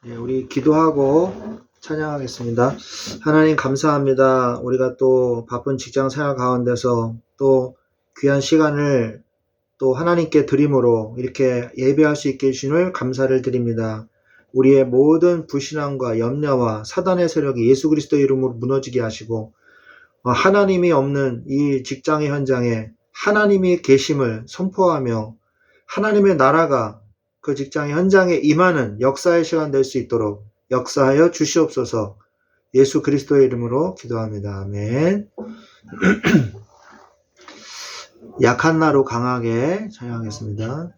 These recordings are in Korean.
네, 우리 기도하고 찬양하겠습니다. 하나님 감사합니다. 우리가 또 바쁜 직장 생활 가운데서 또 귀한 시간을 또 하나님께 드림으로 이렇게 예배할 수 있게 해주심을 감사를 드립니다. 우리의 모든 불신앙과 염려와 사단의 세력이 예수 그리스도 이름으로 무너지게 하시고 하나님이 없는 이 직장의 현장에 하나님이 계심을 선포하며 하나님의 나라가 그 직장의 현장에 임하는 역사의 시간 될 수 있도록 역사하여 주시옵소서. 예수 그리스도의 이름으로 기도합니다. 아멘. 약한 나로 강하게 찬양하겠습니다.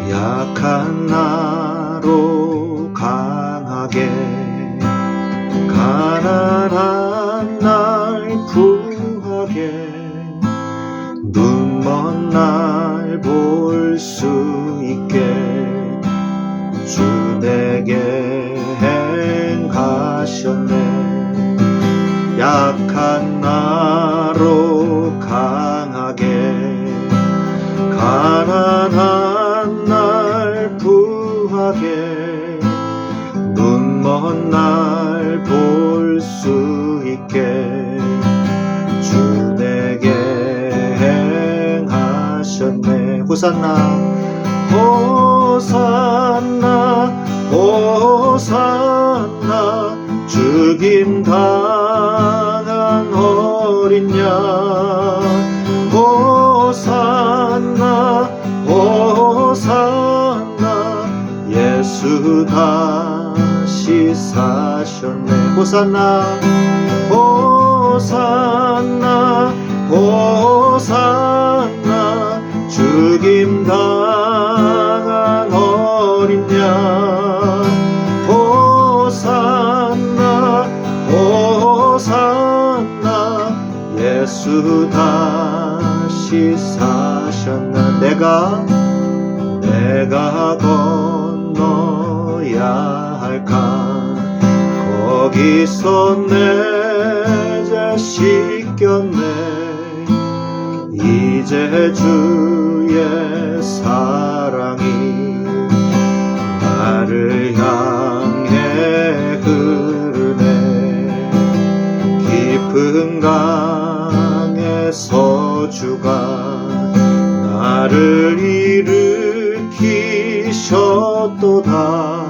약한 나로 강하게 가난한 날 부하게 눈먼 날 볼 수 있게 주 내게 행하셨네. 약한 나로 강하게 가난한 날 부하게 눈먼 날 볼 수 있게 주 내게 행하셨네. 호산나 호산나 호산나 죽임 당한 어린 양 호산나 호산나 예수 다시 사셨네. 호산나 호산나 호산나 죽임 당한 어린 양 호산나 호산나 예수 다시 사셨나. 내가 건너야 할까 거기서 내 죄 씻겼네. 이제 주의 사랑이 나를 향해 흐르네. 깊은 강에서 주가 나를 일으키셨도다.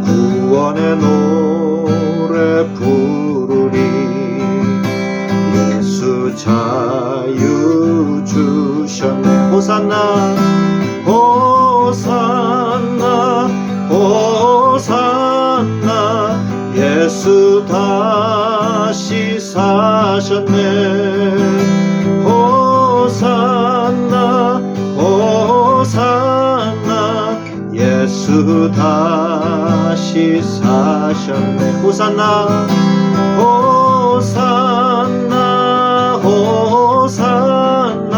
구원의 노래 부르리. 예수 자유 주셨네. 호산나 호산나 호산나 예수 다시 사셨네. 호산나 호산나 예수 다시 사셨네. 호산나 호산나 호산나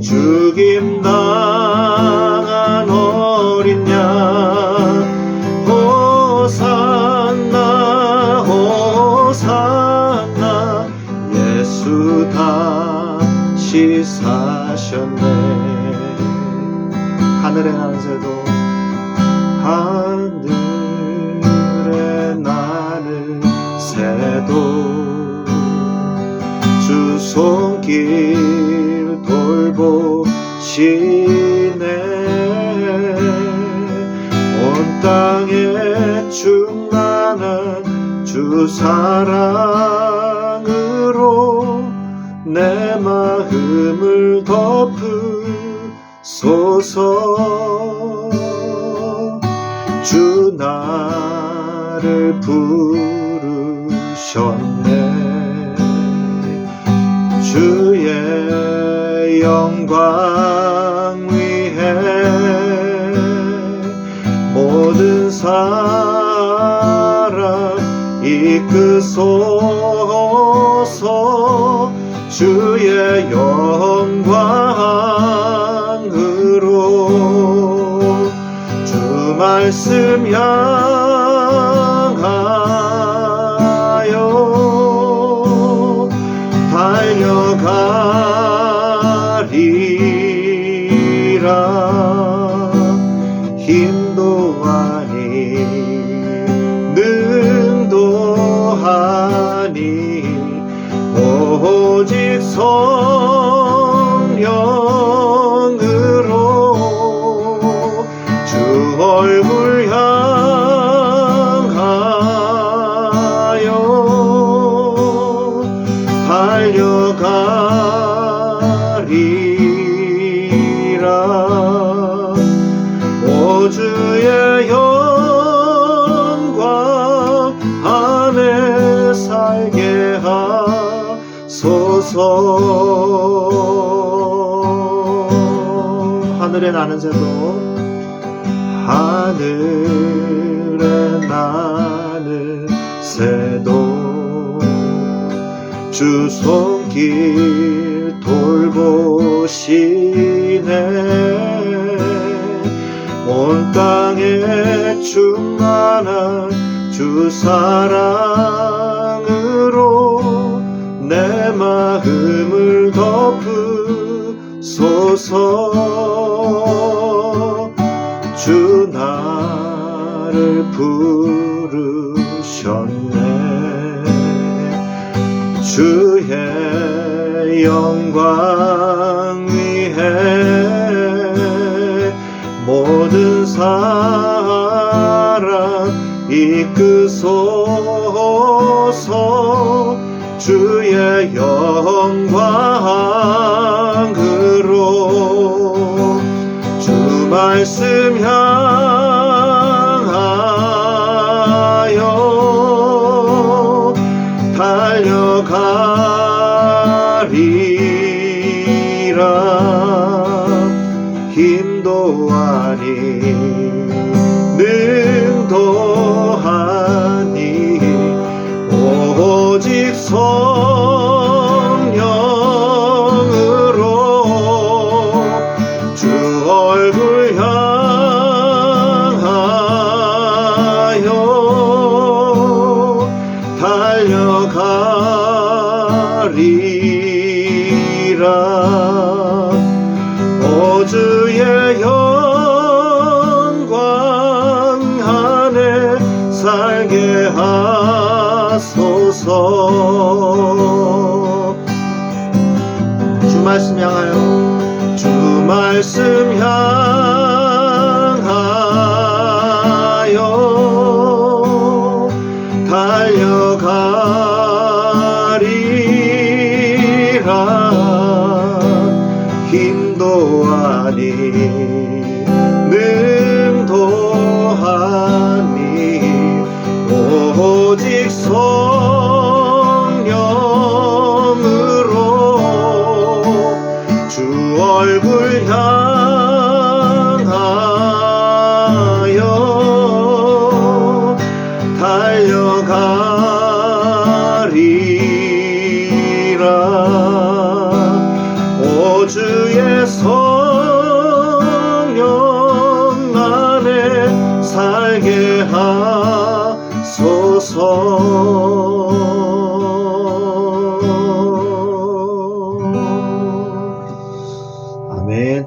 죽임 당한 어린 양 호산나 호산나 예수 다시 사셨네. 하늘에 나는 새도 하늘에 나는 새도 주 손길 돌보시네. 온 땅에 충만한 주 사랑으로 내 마음을 덮으소서. 주 나를 부르셨네. 주의 영광 위해 모든 사람 이끄소서. 주의 영광으로 주 말씀 향하여 달려가리. 하늘에 나는 새도 하늘에 나는 새도 주 손길 돌보시네. 온 땅에 충만한 주 사랑으로 내 마음을 덮으소서. 주 나를 부르셨네. 주의 영광 위해 모든 사람 이끄소서. 주의 영광으로 주 말씀 향하여 달려가리라. 힘도 아니 능도 아니 오직 성령으로 주 얼굴 향하여 달려가리라. 오 주의 영광 안에 살게 하소서. 주 말씀 향하여 주 말씀 향하여 달려가리라. 힘도 아니 능도 아니 오직 성령으로 주 얼굴 향하여 달려가리라. 오 주의 성령 안에 살게 하소서. 아멘.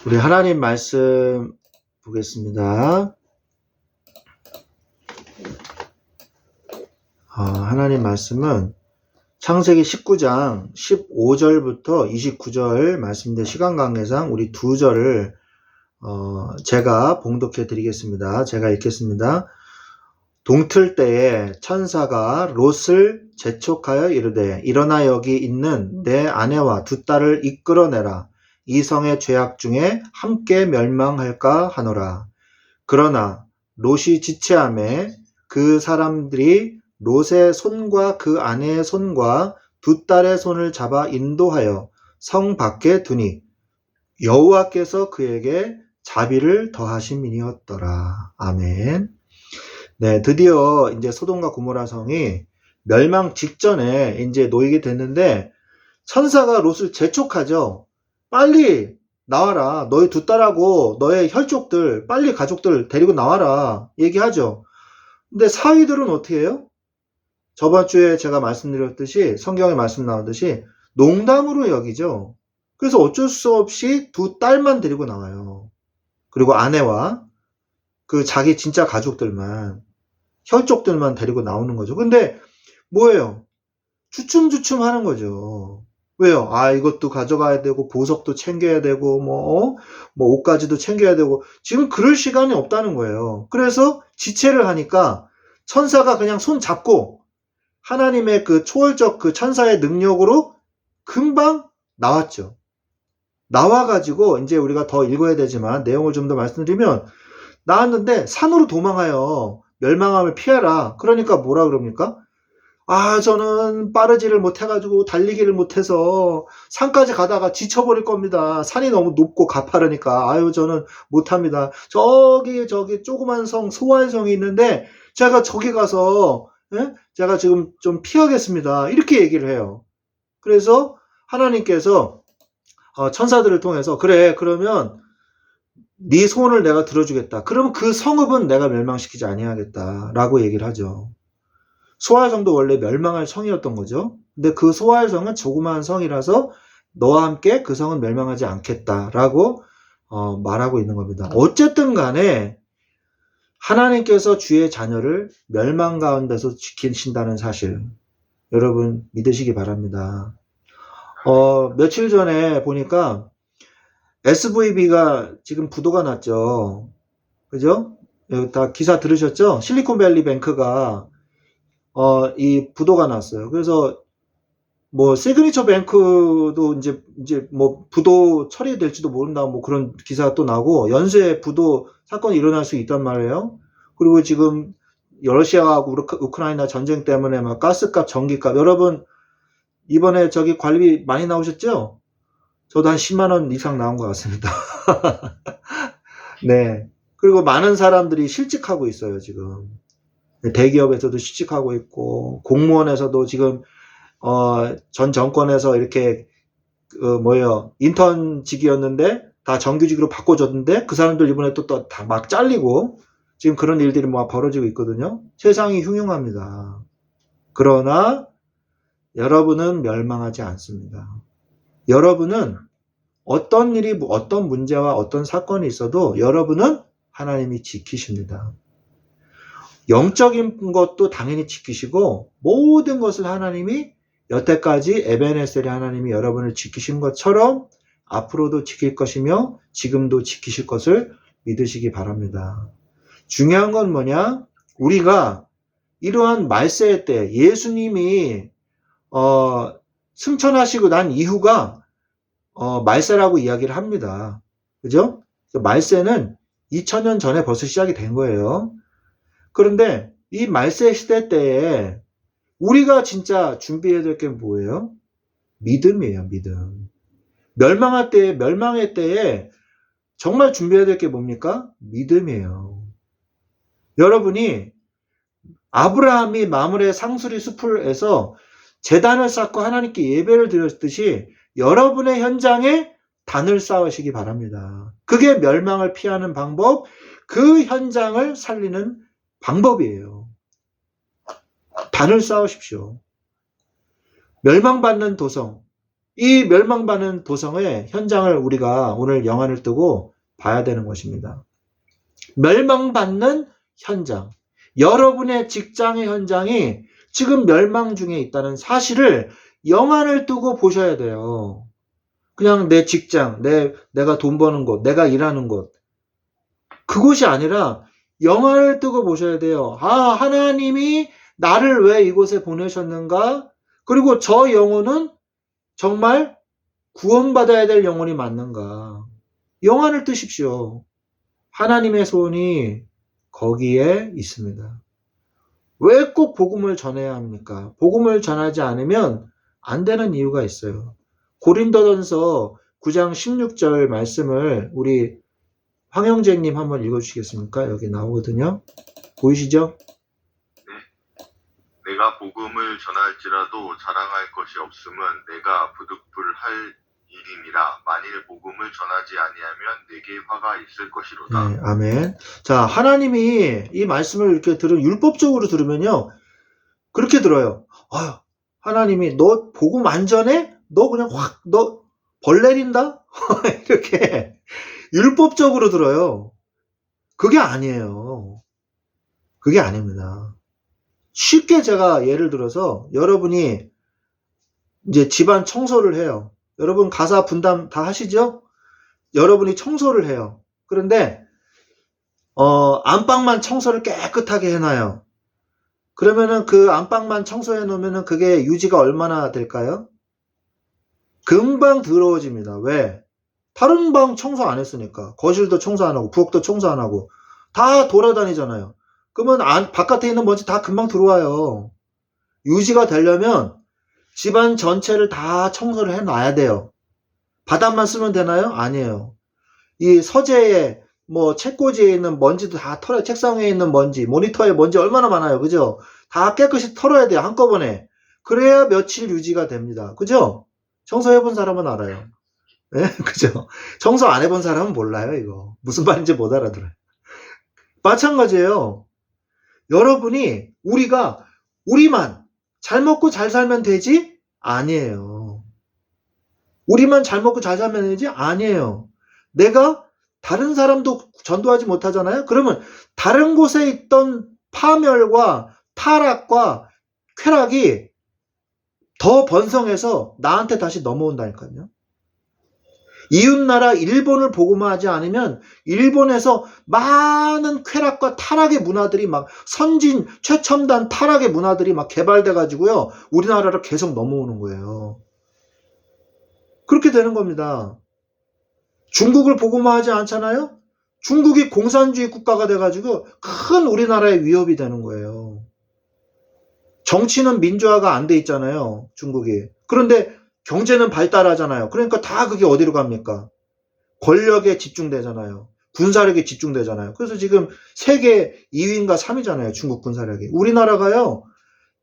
우리 하나님 말씀 보겠습니다. 하나님 말씀은 창세기 19장 15절부터 29절 말씀인데 시간 관계상 우리 두 절을 제가 봉독해 드리겠습니다. 제가 읽겠습니다. 동틀 때에 천사가 롯을 재촉하여 이르되 일어나 여기 있는 내 아내와 두 딸을 이끌어내라. 이 성의 죄악 중에 함께 멸망할까 하노라. 그러나 롯이 지체하매 그 사람들이 롯의 손과 그 아내의 손과 두 딸의 손을 잡아 인도하여 성 밖에 두니 여호와께서 그에게 자비를 더하심이니었더라. 아멘. 네, 드디어 이제 소돔과 고모라 성이 멸망 직전에 이제 놓이게 됐는데 천사가 롯을 재촉하죠. 빨리 나와라. 너의 두 딸하고 너의 혈족들, 빨리 가족들 데리고 나와라. 얘기하죠. 근데 사위들은 어떻게 해요? 저번 주에 제가 말씀드렸듯이 성경에 말씀 나오듯이 농담으로 여기죠. 그래서 어쩔 수 없이 두 딸만 데리고 나와요. 그리고 아내와 그 자기 진짜 가족들만, 혈족들만 데리고 나오는 거죠. 근데 뭐예요? 주춤주춤 하는 거죠. 왜요? 이것도 가져가야 되고 보석도 챙겨야 되고 뭐 옷까지도 챙겨야 되고 지금 그럴 시간이 없다는 거예요. 그래서 지체를 하니까 천사가 그냥 손 잡고 하나님의 그 초월적 그 천사의 능력으로 금방 나왔죠. 나와가지고 이제 우리가 더 읽어야 되지만 내용을 좀 더 말씀드리면 나왔는데 산으로 도망하여 멸망함을 피해라. 그러니까 뭐라 그럽니까? 저는 빠르지를 못해가지고 달리기를 못해서 산까지 가다가 지쳐버릴 겁니다. 산이 너무 높고 가파르니까. 저는 못합니다. 저기 조그만 성, 소활성이 있는데 제가 저기 가서 제가 지금 좀 피하겠습니다. 이렇게 얘기를 해요. 그래서 하나님께서 천사들을 통해서 그래, 그러면 네 소원을 내가 들어주겠다. 그러면 그 성읍은 내가 멸망시키지 아니하겠다라고 얘기를 하죠. 소활성도 원래 멸망할 성이었던 거죠. 근데 그 소활성은 조그마한 성이라서 너와 함께 그 성은 멸망하지 않겠다라고 말하고 있는 겁니다. 어쨌든 간에 하나님께서 주의 자녀를 멸망 가운데서 지키신다는 사실, 여러분 믿으시기 바랍니다. 며칠 전에 보니까 SVB가 지금 부도가 났죠. 그죠? 다 기사 들으셨죠? 실리콘밸리 뱅크가 이 부도가 났어요. 그래서 뭐 시그니처 뱅크도 이제 뭐 부도 처리될지도 모른다, 뭐 그런 기사가 또 나고, 연쇄 부도 사건이 일어날 수 있단 말이에요. 그리고 지금 러시아하고 우크라이나 전쟁 때문에 막 가스값, 전기값, 여러분 이번에 저기 관리비 많이 나오셨죠? 저도 한 10만 원 이상 나온 것 같습니다. 네. 그리고 많은 사람들이 실직하고 있어요, 지금. 대기업에서도 실직하고 있고, 공무원에서도 지금 전 정권에서 이렇게 인턴직이었는데 다 정규직으로 바꿔줬는데 그 사람들 이번에 또 다 막 잘리고, 지금 그런 일들이 막 벌어지고 있거든요. 세상이 흉흉합니다. 그러나 여러분은 멸망하지 않습니다. 여러분은 어떤 일이, 어떤 문제와 어떤 사건이 있어도 여러분은 하나님이 지키십니다. 영적인 것도 당연히 지키시고, 모든 것을 하나님이 여태까지 에베네셀이 하나님이 여러분을 지키신 것처럼 앞으로도 지킬 것이며 지금도 지키실 것을 믿으시기 바랍니다. 중요한 건 뭐냐? 우리가 이러한 말세의 때 예수님이 승천하시고 난 이후가 말세라고 이야기를 합니다. 그죠? 말세는 2000년 전에 벌써 시작이 된 거예요. 그런데 이 말세 시대 때에 우리가 진짜 준비해야 될 게 뭐예요? 믿음이에요, 믿음. 멸망의 때에 정말 준비해야 될 게 뭡니까? 믿음이에요. 여러분이 아브라함이 마므레 상수리 숲에서 제단을 쌓고 하나님께 예배를 드렸듯이 여러분의 현장에 단을 쌓으시기 바랍니다. 그게 멸망을 피하는 방법, 그 현장을 살리는 방법이에요. 단을 쌓으십시오. 멸망받는 도성, 이 멸망받는 도성의 현장을 우리가 오늘 영안을 뜨고 봐야 되는 것입니다. 멸망받는 현장, 여러분의 직장의 현장이 지금 멸망 중에 있다는 사실을 영안을 뜨고 보셔야 돼요. 그냥 내 직장, 내가 돈 버는 곳, 내가 일하는 곳, 그곳이 아니라 영안을 뜨고 보셔야 돼요. 하나님이 나를 왜 이곳에 보내셨는가? 그리고 저 영혼은 정말 구원받아야 될 영혼이 맞는가? 영안을 뜨십시오. 하나님의 소원이 거기에 있습니다. 왜 꼭 복음을 전해야 합니까? 복음을 전하지 않으면 안 되는 이유가 있어요. 고린도전서 9장 16절 말씀을 우리 황영재님 한번 읽어주시겠습니까? 여기 나오거든요. 보이시죠? 네. 내가 복음을 전할지라도 자랑할 것이 없음은 내가 부득불할 일이니라. 만일 복음을 전하지 아니하면 내게 화가 있을 것이로다. 네, 아멘. 자, 하나님이 이 말씀을 이렇게 율법적으로 들으면요, 그렇게 들어요. 하나님이 너 복음 안 전해? 너 그냥 너 벌 내린다? 이렇게 율법적으로 들어요. 그게 아니에요. 그게 아닙니다. 쉽게 제가 예를 들어서 여러분이 이제 집안 청소를 해요. 여러분 가사 분담 다 하시죠? 여러분이 청소를 해요. 그런데 안방만 청소를 깨끗하게 해놔요. 그러면은 그 안방만 청소해 놓으면은 그게 유지가 얼마나 될까요? 금방 더러워집니다. 왜? 다른 방 청소 안 했으니까. 거실도 청소 안 하고 부엌도 청소 안 하고 다 돌아다니잖아요. 그러면 바깥에 있는 먼지 다 금방 들어와요. 유지가 되려면 집안 전체를 다 청소를 해놔야 돼요. 바닥만 쓰면 되나요? 아니에요. 이 서재에 뭐 책꽂이에 있는 먼지도 다 털어요. 책상 위에 있는 먼지, 모니터에 먼지 얼마나 많아요. 그죠? 다 깨끗이 털어야 돼요. 한꺼번에. 그래야 며칠 유지가 됩니다. 그죠? 청소해본 사람은 알아요. 예? 그죠? 청소 안 해본 사람은 몰라요, 이거. 무슨 말인지 못 알아들어요. 마찬가지예요. 여러분이, 우리만 잘 먹고 잘 살면 되지? 아니에요. 우리만 잘 먹고 잘 살면 되지? 아니에요. 내가 다른 사람도 전도하지 못하잖아요? 그러면 다른 곳에 있던 파멸과 타락과 쾌락이 더 번성해서 나한테 다시 넘어온다니까요. 이웃나라 일본을 보고만 하지 않으면 일본에서 많은 쾌락과 타락의 문화들이 막 선진 최첨단 타락의 문화들이 막 개발돼 가지고요. 우리나라로 계속 넘어오는 거예요. 그렇게 되는 겁니다. 중국을 보고만 하지 않잖아요? 중국이 공산주의 국가가 돼가지고 큰 우리나라의 위협이 되는 거예요. 정치는 민주화가 안 돼 있잖아요, 중국이. 그런데 경제는 발달하잖아요. 그러니까 다 그게 어디로 갑니까? 권력에 집중되잖아요. 군사력에 집중되잖아요. 그래서 지금 세계 2위인가 3위잖아요, 중국 군사력이. 우리나라가요,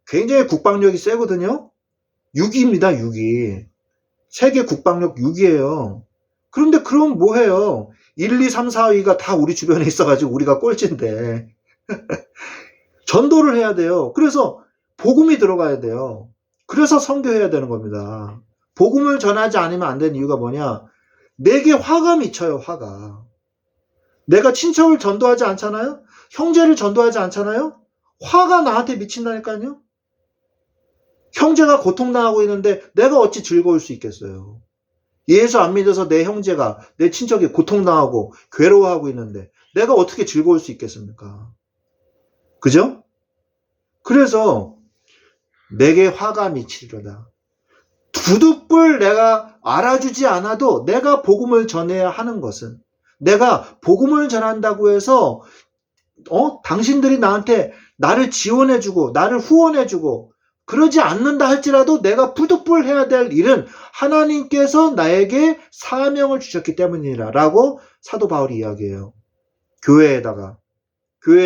굉장히 국방력이 세거든요? 6위입니다, 6위. 세계 국방력 6위예요. 그런데 그럼 뭐해요? 1, 2, 3, 4위가 다 우리 주변에 있어가지고 우리가 꼴찌인데. 전도를 해야 돼요. 그래서 복음이 들어가야 돼요. 그래서 선교해야 되는 겁니다. 복음을 전하지 않으면 안 되는 이유가 뭐냐? 내게 화가 미쳐요, 화가. 내가 친척을 전도하지 않잖아요? 형제를 전도하지 않잖아요? 화가 나한테 미친다니까요? 형제가 고통당하고 있는데 내가 어찌 즐거울 수 있겠어요? 예수 안 믿어서 내 형제가, 내 친척이 고통당하고 괴로워하고 있는데 내가 어떻게 즐거울 수 있겠습니까? 그죠? 그래서 내게 화가 미치리로다. 부득불 내가 알아주지 않아도 내가 복음을 전해야 하는 것은, 내가 복음을 전한다고 해서 당신들이 나를 지원해주고 나를 후원해주고 그러지 않는다 할지라도 내가 부득불 해야 될 일은 하나님께서 나에게 사명을 주셨기 때문이라 라고 사도 바울이 이야기해요. 교회에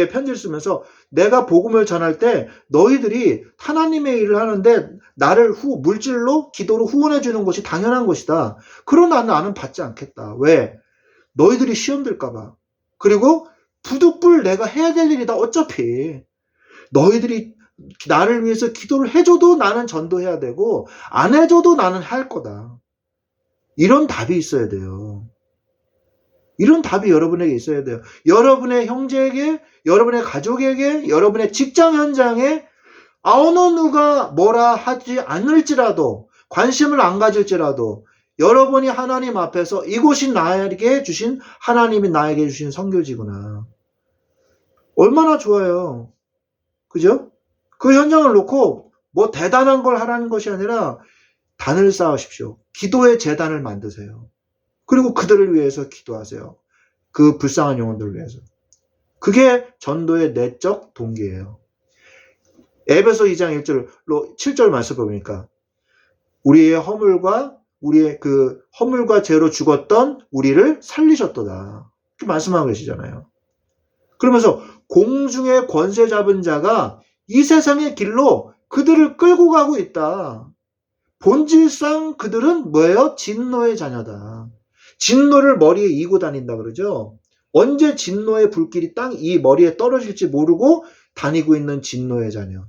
편지를 쓰면서 내가 복음을 전할 때 너희들이 하나님의 일을 하는데 나를 물질로 기도로 후원해 주는 것이 당연한 것이다. 그러나 나는 받지 않겠다. 왜? 너희들이 시험 들까 봐. 그리고 부득불 내가 해야 될 일이다. 어차피 너희들이 나를 위해서 기도를 해줘도 나는 전도해야 되고 안 해줘도 나는 할 거다. 이런 답이 있어야 돼요. 이런 답이 여러분에게 있어야 돼요. 여러분의 형제에게, 여러분의 가족에게, 여러분의 직장 현장에 어느 누가 뭐라 하지 않을지라도, 관심을 안 가질지라도 여러분이 하나님 앞에서 이곳이 나에게 주신, 하나님이 나에게 주신 선교지구나. 얼마나 좋아요. 그죠? 그 현장을 놓고 뭐 대단한 걸 하라는 것이 아니라 단을 쌓으십시오. 기도의 제단을 만드세요. 그리고 그들을 위해서 기도하세요. 그 불쌍한 영혼들을 위해서. 그게 전도의 내적 동기예요. 에베소 2장 1절로 7절 말씀 보니까 우리의 허물과 죄로 죽었던 우리를 살리셨도다. 이렇게 말씀하고 계시잖아요. 그러면서 공중의 권세 잡은 자가 이 세상의 길로 그들을 끌고 가고 있다. 본질상 그들은 뭐예요? 진노의 자녀다. 진노를 머리에 이고 다닌다 그러죠. 언제 진노의 불길이 이 머리에 떨어질지 모르고 다니고 있는 진노의 자녀.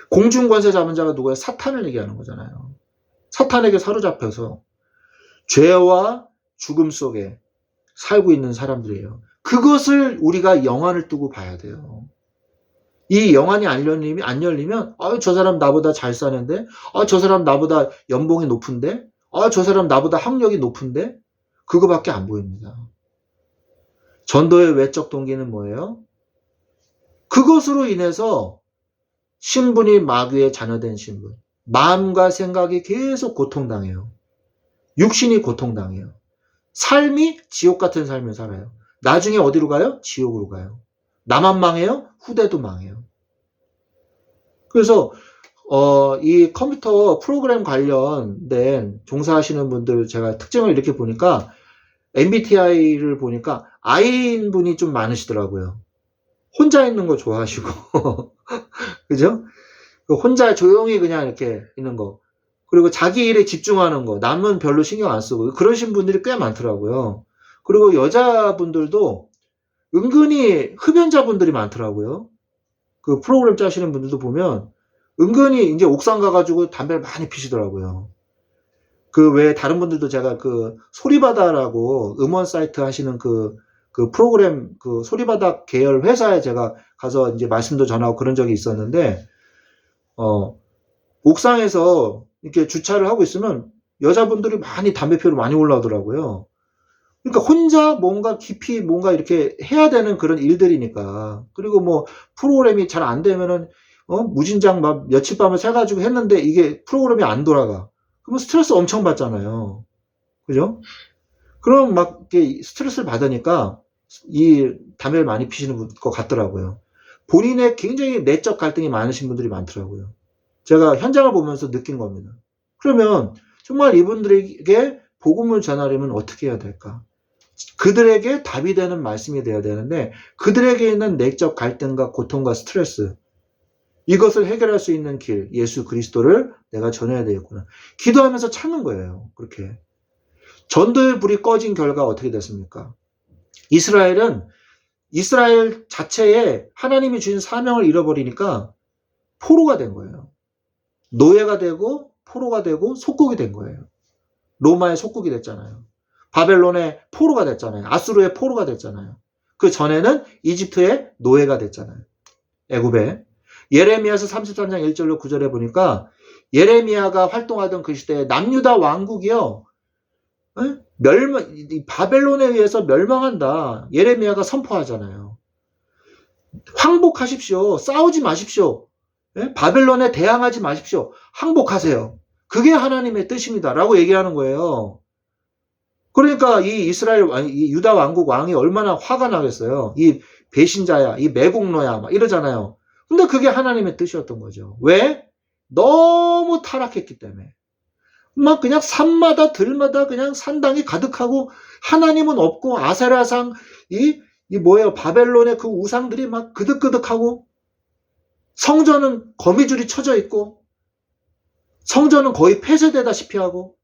공중권세 잡은 자가 누구예요? 사탄을 얘기하는 거잖아요. 사탄에게 사로잡혀서 죄와 죽음 속에 살고 있는 사람들이에요. 그것을 우리가 영안을 뜨고 봐야 돼요. 이 영안이 안 열리면 저 사람 나보다 잘 사는데, 저 사람 나보다 연봉이 높은데, 저 사람 나보다 학력이 높은데, 그거밖에 안 보입니다. 전도의 외적 동기는 뭐예요? 그것으로 인해서 신분이 마귀의 자녀된 신분, 마음과 생각이 계속 고통당해요. 육신이 고통당해요. 삶이 지옥 같은 삶을 살아요. 나중에 어디로 가요? 지옥으로 가요. 나만 망해요? 후대도 망해요. 그래서 이 컴퓨터 프로그램 관련된 종사하시는 분들 제가 특징을 이렇게 보니까 MBTI를 보니까 I인 분이 좀 많으시더라고요. 혼자 있는 거 좋아하시고 그죠? 혼자 조용히 그냥 이렇게 있는 거. 그리고 자기 일에 집중하는 거. 남은 별로 신경 안 쓰고. 그러신 분들이 꽤 많더라고요. 그리고 여자분들도 은근히 흡연자분들이 많더라고요. 그 프로그램 짜시는 분들도 보면 은근히 이제 옥상 가가지고 담배를 많이 피시더라고요. 그 외에 다른 분들도 제가 그 소리바다라고 음원 사이트 하시는 그 프로그램 그 소리바다 계열 회사에 제가 가서 이제 말씀도 전하고 그런 적이 있었는데, 옥상에서 이렇게 주차를 하고 있으면 여자분들이 많이 담배 피우러 많이 올라오더라고요. 그러니까 혼자 뭔가 깊이 뭔가 이렇게 해야 되는 그런 일들이니까. 그리고 뭐 프로그램이 잘 안 되면은 무진장 막 며칠 밤을 새가지고 했는데 이게 프로그램이 안 돌아가. 그러면 스트레스 엄청 받잖아요. 그죠? 그럼 막 이렇게 스트레스를 받으니까 이 담배를 많이 피시는 것 같더라고요. 본인의 굉장히 내적 갈등이 많으신 분들이 많더라고요. 제가 현장을 보면서 느낀 겁니다. 그러면 정말 이분들에게 복음을 전하려면 어떻게 해야 될까? 그들에게 답이 되는 말씀이 되어야 되는데 그들에게 있는 내적 갈등과 고통과 스트레스, 이것을 해결할 수 있는 길, 예수 그리스도를 내가 전해야 되겠구나. 기도하면서 찾는 거예요. 그렇게. 전도의 불이 꺼진 결과 어떻게 됐습니까? 이스라엘 자체에 하나님이 주신 사명을 잃어버리니까 포로가 된 거예요. 노예가 되고 포로가 되고 속국이 된 거예요. 로마의 속국이 됐잖아요. 바벨론의 포로가 됐잖아요. 아수르의 포로가 됐잖아요. 그 전에는 이집트의 노예가 됐잖아요. 애굽에. 예레미야서 33장 1절로 9절에 보니까 예레미야가 활동하던 그 시대에 남유다 왕국이요, 바벨론에 의해서 멸망한다. 예레미야가 선포하잖아요. 항복하십시오. 싸우지 마십시오. 바벨론에 대항하지 마십시오. 항복하세요. 그게 하나님의 뜻입니다. 라고 얘기하는 거예요. 그러니까 이 유다 왕국 왕이 얼마나 화가 나겠어요. 이 배신자야, 이 매국노야, 막 이러잖아요. 근데 그게 하나님의 뜻이었던 거죠. 왜? 너무 타락했기 때문에. 막 그냥 산마다 들마다 그냥 산당이 가득하고 하나님은 없고 아세라상 바벨론의 그 우상들이 막 그득그득하고 성전은 거미줄이 쳐져 있고 성전은 거의 폐쇄되다시피 하고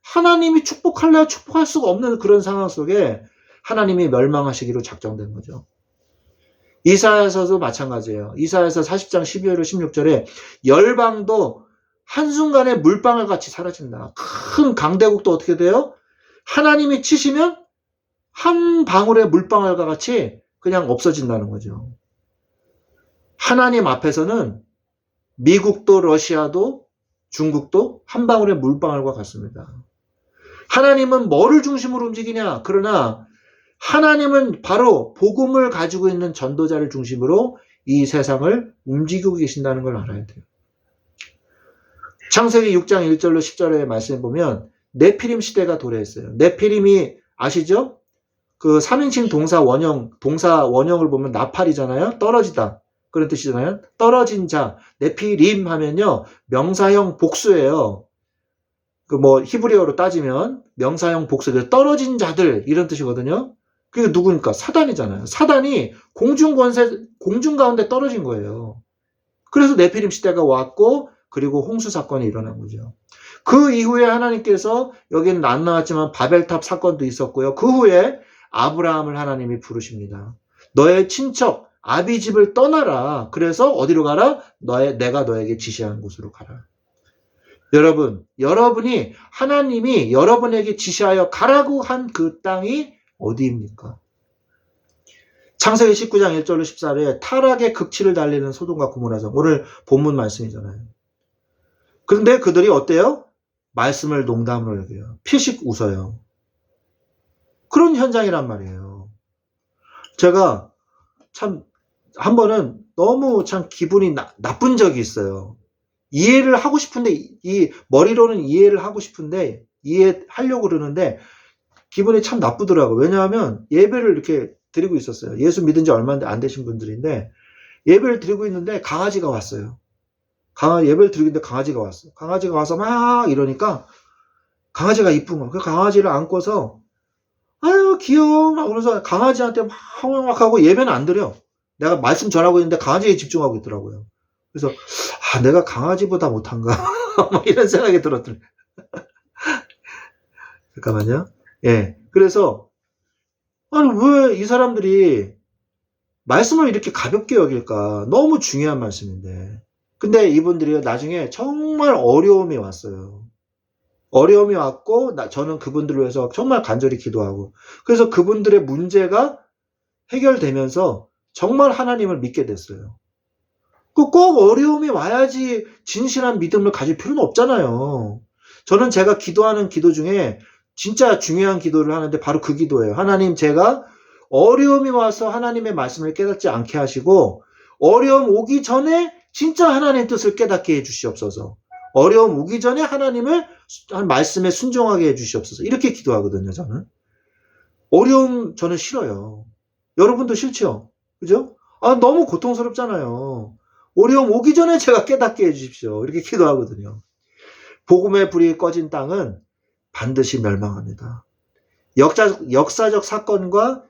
하나님이 축복할래야 축복할 수가 없는 그런 상황 속에 하나님이 멸망하시기로 작정된 거죠. 이사야서도 마찬가지예요. 이사야서 40장 12절 16절에 열방도 한순간에 물방울 같이 사라진다. 큰 강대국도 어떻게 돼요? 하나님이 치시면 한 방울의 물방울과 같이 그냥 없어진다는 거죠. 하나님 앞에서는 미국도 러시아도 중국도 한 방울의 물방울과 같습니다. 하나님은 뭐를 중심으로 움직이냐? 그러나 하나님은 바로 복음을 가지고 있는 전도자를 중심으로 이 세상을 움직이고 계신다는 걸 알아야 돼요. 창세기 6장 1절로 10절의 말씀에 보면 네피림 시대가 도래했어요. 네피림이 아시죠? 그 3인칭 동사 원형을 보면 나팔이잖아요. 떨어지다. 그런 뜻이잖아요. 떨어진 자. 네피림 하면요, 명사형 복수예요. 히브리어로 따지면 명사형 복수. 떨어진 자들 이런 뜻이거든요. 그게 누구니까? 사단이잖아요. 사단이 공중 가운데 떨어진 거예요. 그래서 네피림 시대가 왔고 그리고 홍수 사건이 일어난 거죠. 그 이후에 하나님께서, 여기는 안 나왔지만 바벨탑 사건도 있었고요. 그 후에 아브라함을 하나님이 부르십니다. 너의 친척 아비집을 떠나라. 그래서 어디로 가라? 내가 너에게 지시한 곳으로 가라. 여러분이 하나님이 여러분에게 지시하여 가라고 한 그 땅이 어디입니까? 창세기 19장 1절로 14절에 타락의 극치를 달리는 소돔과 고모라 성. 오늘 본문 말씀이잖아요. 그런데 그들이 어때요? 말씀을 농담으로 여겨요. 피식 웃어요. 그런 현장이란 말이에요. 제가 참 한 번은 너무 참 기분이 나쁜 적이 있어요. 이해를 하고 싶은데, 이 머리로는 이해를 하고 싶은데 이해하려고 그러는데 기분이 참 나쁘더라고요. 왜냐하면 예배를 이렇게 드리고 있었어요. 예수 믿은 지 얼마 안 되신 분들인데 예배를 드리고 있는데 강아지가 왔어요. 예배를 드리는데 강아지가 왔어. 강아지가 와서 막 이러니까 강아지가 이쁜 거야. 그 강아지를 안고서 아유 귀여워 막 그러면서 강아지한테 막 하고 예배는 안 드려. 내가 말씀 전하고 있는데 강아지에 집중하고 있더라고요. 그래서 내가 강아지보다 못한가 막 이런 생각이 들었더니 잠깐만요. 예. 그래서 아니 왜 이 사람들이 말씀을 이렇게 가볍게 여길까? 너무 중요한 말씀인데. 근데 이분들이 나중에 정말 어려움이 왔어요. 어려움이 왔고 저는 그분들을 위해서 정말 간절히 기도하고 그래서 그분들의 문제가 해결되면서 정말 하나님을 믿게 됐어요. 꼭 어려움이 와야지 진실한 믿음을 가질 필요는 없잖아요. 저는 제가 기도하는 기도 중에 진짜 중요한 기도를 하는데 바로 그 기도예요. 하나님, 제가 어려움이 와서 하나님의 말씀을 깨닫지 않게 하시고 어려움 오기 전에 진짜 하나님의 뜻을 깨닫게 해주시옵소서. 어려움 오기 전에 하나님을 말씀에 순종하게 해주시옵소서. 이렇게 기도하거든요, 저는. 어려움 저는 싫어요. 여러분도 싫죠? 그죠? 너무 고통스럽잖아요. 어려움 오기 전에 제가 깨닫게 해주십시오. 이렇게 기도하거든요. 복음의 불이 꺼진 땅은 반드시 멸망합니다. 역사적 사건과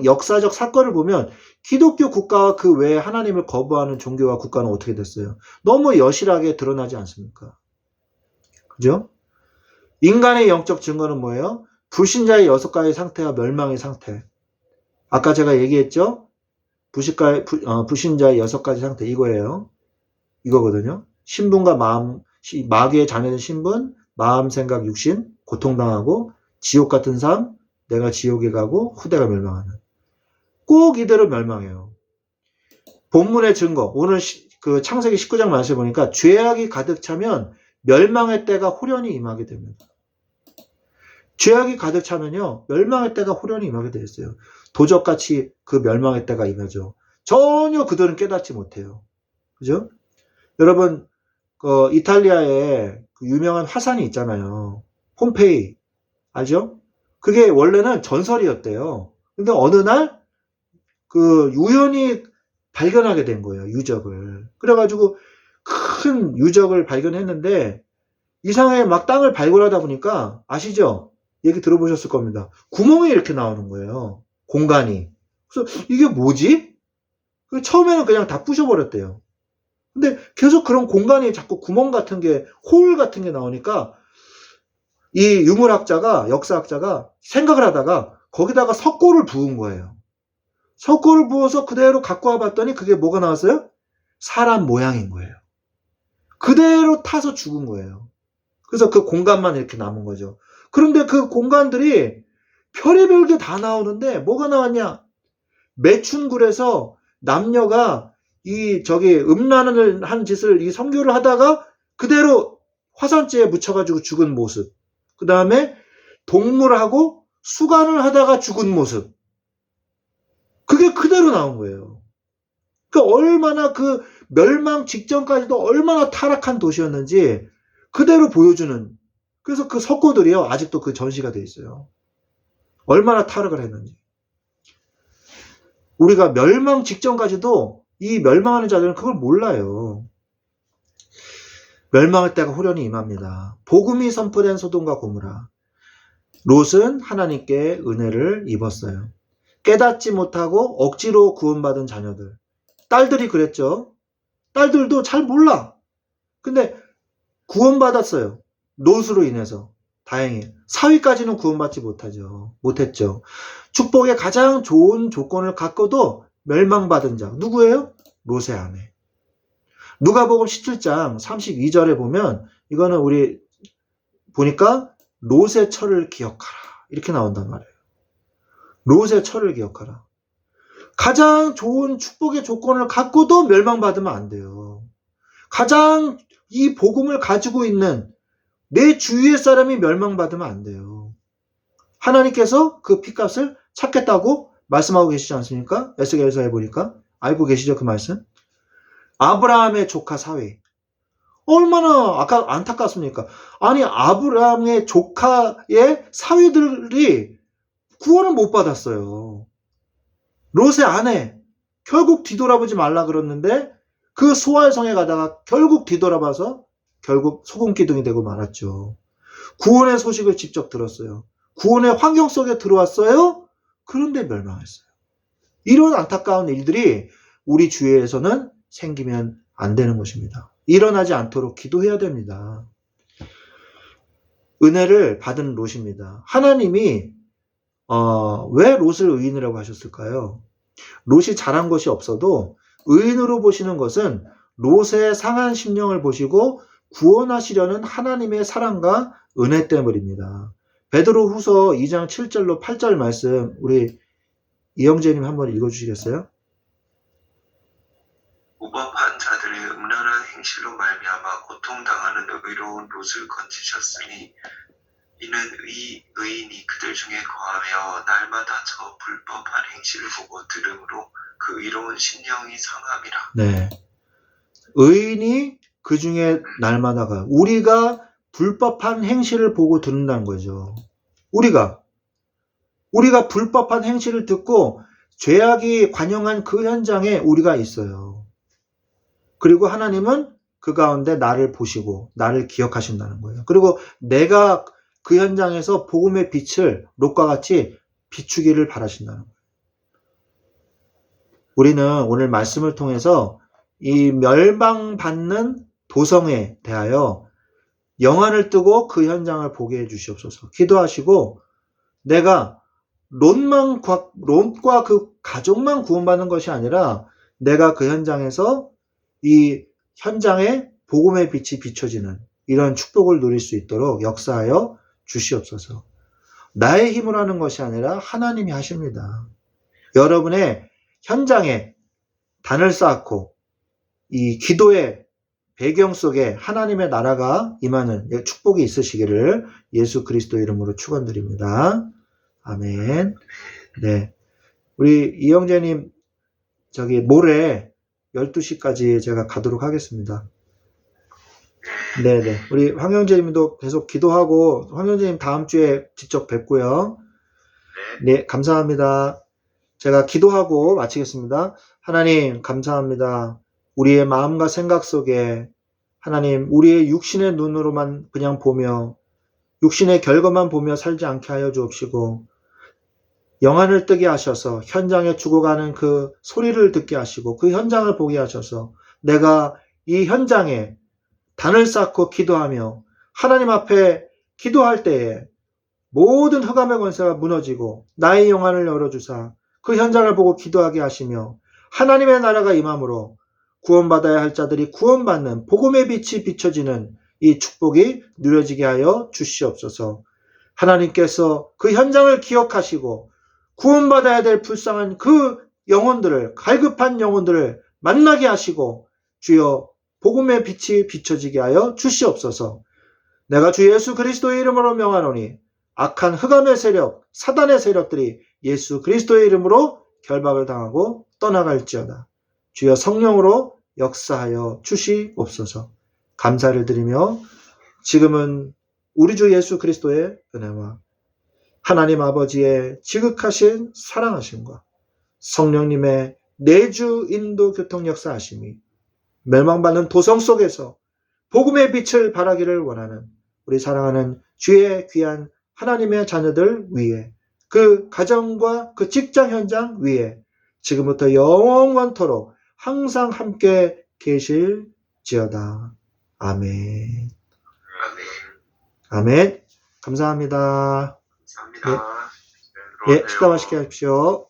역사적 사건을 보면 기독교 국가와 그 외에 하나님을 거부하는 종교와 국가는 어떻게 됐어요? 너무 여실하게 드러나지 않습니까? 그죠? 인간의 영적 증거는 뭐예요? 불신자의 6가지 상태와 멸망의 상태. 아까 제가 얘기했죠? 불신자의 6가지 상태 이거예요. 이거거든요. 신분과 마음, 마귀의 자녀된 신분, 마음, 생각, 육신, 고통당하고 지옥 같은 삶, 내가 지옥에 가고 후대가 멸망하는. 꼭 이대로 멸망해요. 본문의 증거, 오늘 그 창세기 19장 말씀을 보니까 죄악이 가득 차면 멸망의 때가 호련히 임하게 됩니다. 죄악이 가득 차면요, 멸망의 때가 호련히 임하게 되어 있어요. 도적같이 그 멸망의 때가 임하죠. 전혀 그들은 깨닫지 못해요. 그죠? 여러분, 이탈리아에 그 유명한 화산이 있잖아요. 폼페이. 알죠? 그게 원래는 전설이었대요. 근데 어느 날, 우연히 발견하게 된 거예요. 유적을. 그래가지고 큰 유적을 발견했는데, 이상하게 막 땅을 발굴하다 보니까, 아시죠? 얘기 들어보셨을 겁니다. 구멍이 이렇게 나오는 거예요. 공간이. 그래서 이게 뭐지? 처음에는 그냥 다 부셔버렸대요. 근데 계속 그런 공간이 자꾸 구멍 같은 게, 홀 같은 게 나오니까 이 유물학자가, 역사학자가 생각을 하다가 거기다가 석고를 부은 거예요. 석고를 부어서 그대로 갖고 와봤더니 그게 뭐가 나왔어요? 사람 모양인 거예요. 그대로 타서 죽은 거예요. 그래서 그 공간만 이렇게 남은 거죠. 그런데 그 공간들이 별의별 게 다 나오는데 뭐가 나왔냐? 매춘굴에서 남녀가 음란을 한 짓을 이 성교를 하다가 그대로 화산재에 묻혀가지고 죽은 모습. 그 다음에 동물하고 수간을 하다가 죽은 모습. 그게 그대로 나온 거예요. 그러니까 얼마나 그 멸망 직전까지도 얼마나 타락한 도시였는지 그대로 보여주는. 그래서 그 석고들이요, 아직도 그 전시가 돼 있어요. 얼마나 타락을 했는지. 우리가 멸망 직전까지도 이 멸망하는 자들은 그걸 몰라요. 멸망할 때가 호련히 임합니다. 복음이 선포된 소돔과 고모라. 롯은 하나님께 은혜를 입었어요. 깨닫지 못하고 억지로 구원받은 자녀들. 딸들이 그랬죠. 딸들도 잘 몰라. 근데 구원받았어요. 롯으로 인해서. 다행히. 사위까지는 구원받지 못했죠. 축복의 가장 좋은 조건을 갖고도 멸망받은 자. 누구예요? 롯의 아내. 누가복음 17장 32절에 보면 이거는 우리 보니까 롯의 철을 기억하라. 이렇게 나온단 말이에요. 롯의 철을 기억하라. 가장 좋은 축복의 조건을 갖고도 멸망받으면 안 돼요. 가장 이 복음을 가지고 있는 내 주위의 사람이 멸망받으면 안 돼요. 하나님께서 그 피값을 찾겠다고 말씀하고 계시지 않습니까? 에스겔서에 보니까. 알고 계시죠, 그 말씀? 아브라함의 조카 사위. 얼마나 안타깝습니까? 아니, 아브라함의 조카의 사위들이 구원을 못 받았어요. 롯의 아내. 결국 뒤돌아보지 말라 그랬는데 그 소활성에 가다가 결국 뒤돌아봐서 결국 소금 기둥이 되고 말았죠. 구원의 소식을 직접 들었어요. 구원의 환경 속에 들어왔어요. 그런데 멸망했어요. 이런 안타까운 일들이 우리 주위에서는 생기면 안 되는 것입니다. 일어나지 않도록 기도해야 됩니다. 은혜를 받은 롯입니다. 하나님이 왜 롯을 의인이라고 하셨을까요? 롯이 잘한 것이 없어도 의인으로 보시는 것은 롯의 상한 심령을 보시고 구원하시려는 하나님의 사랑과 은혜 때문입니다. 베드로후서 2장 7절로 8절 말씀 우리 이영재님 한번 읽어주시겠어요? 무법한 자들의 음란한 행실로 말미암아 고통당하는 의로운 롯을 건지셨으니 이는 의인이 그들 중에 거하며 날마다 저 불법한 행실을 보고 들음으로 그 의로운 심령이 상함이라. 네. 의인이 그 중에 날마다 가. 우리가 불법한 행실을 보고 듣는다는 거죠. 우리가 불법한 행실을 듣고 죄악이 관영한 그 현장에 우리가 있어요. 그리고 하나님은 그 가운데 나를 보시고 나를 기억하신다는 거예요. 그리고 내가 그 현장에서 복음의 빛을 롯과 같이 비추기를 바라신다는 거예요. 우리는 오늘 말씀을 통해서 이 멸망받는 도성에 대하여 영안을 뜨고 그 현장을 보게 해주시옵소서. 기도하시고 내가 롯과 그 가족만 구원받는 것이 아니라 내가 그 현장에서 이 현장에 복음의 빛이 비춰지는 이런 축복을 누릴 수 있도록 역사하여 주시옵소서. 나의 힘으로 하는 것이 아니라 하나님이 하십니다. 여러분의 현장에 단을 쌓고 이 기도의 배경 속에 하나님의 나라가 임하는 축복이 있으시기를 예수 그리스도 이름으로 축원드립니다. 아멘. 네. 우리 이영재님, 모레 12시까지 제가 가도록 하겠습니다. 네네. 우리 황영재님도 계속 기도하고, 황영재님 다음 주에 직접 뵙고요. 네, 감사합니다. 제가 기도하고 마치겠습니다. 하나님, 감사합니다. 우리의 마음과 생각 속에 하나님, 우리의 육신의 눈으로만 그냥 보며, 육신의 결과만 보며 살지 않게 하여 주옵시고, 영안을 뜨게 하셔서 현장에 죽어가는 그 소리를 듣게 하시고 그 현장을 보게 하셔서 내가 이 현장에 단을 쌓고 기도하며 하나님 앞에 기도할 때에 모든 흑암의 권세가 무너지고 나의 영안을 열어주사 그 현장을 보고 기도하게 하시며 하나님의 나라가 임함으로 구원받아야 할 자들이 구원받는 복음의 빛이 비춰지는 이 축복이 누려지게 하여 주시옵소서. 하나님께서 그 현장을 기억하시고 구원받아야 될 불쌍한 그 영혼들을, 갈급한 영혼들을 만나게 하시고 주여 복음의 빛이 비춰지게 하여 주시옵소서. 내가 주 예수 그리스도의 이름으로 명하노니 악한 흑암의 세력, 사단의 세력들이 예수 그리스도의 이름으로 결박을 당하고 떠나갈지어다. 주여 성령으로 역사하여 주시옵소서. 감사를 드리며 지금은 우리 주 예수 그리스도의 은혜와 하나님 아버지의 지극하신 사랑하심과 성령님의 내주 인도 교통 역사하심이 멸망받는 도성 속에서 복음의 빛을 발하기를 원하는 우리 사랑하는 주의 귀한 하나님의 자녀들 위에 그 가정과 그 직장 현장 위에 지금부터 영원토록 항상 함께 계실지어다. 아멘. 아멘. 감사합니다. 감사합니다. 예, 식사 맛있게 하십시오.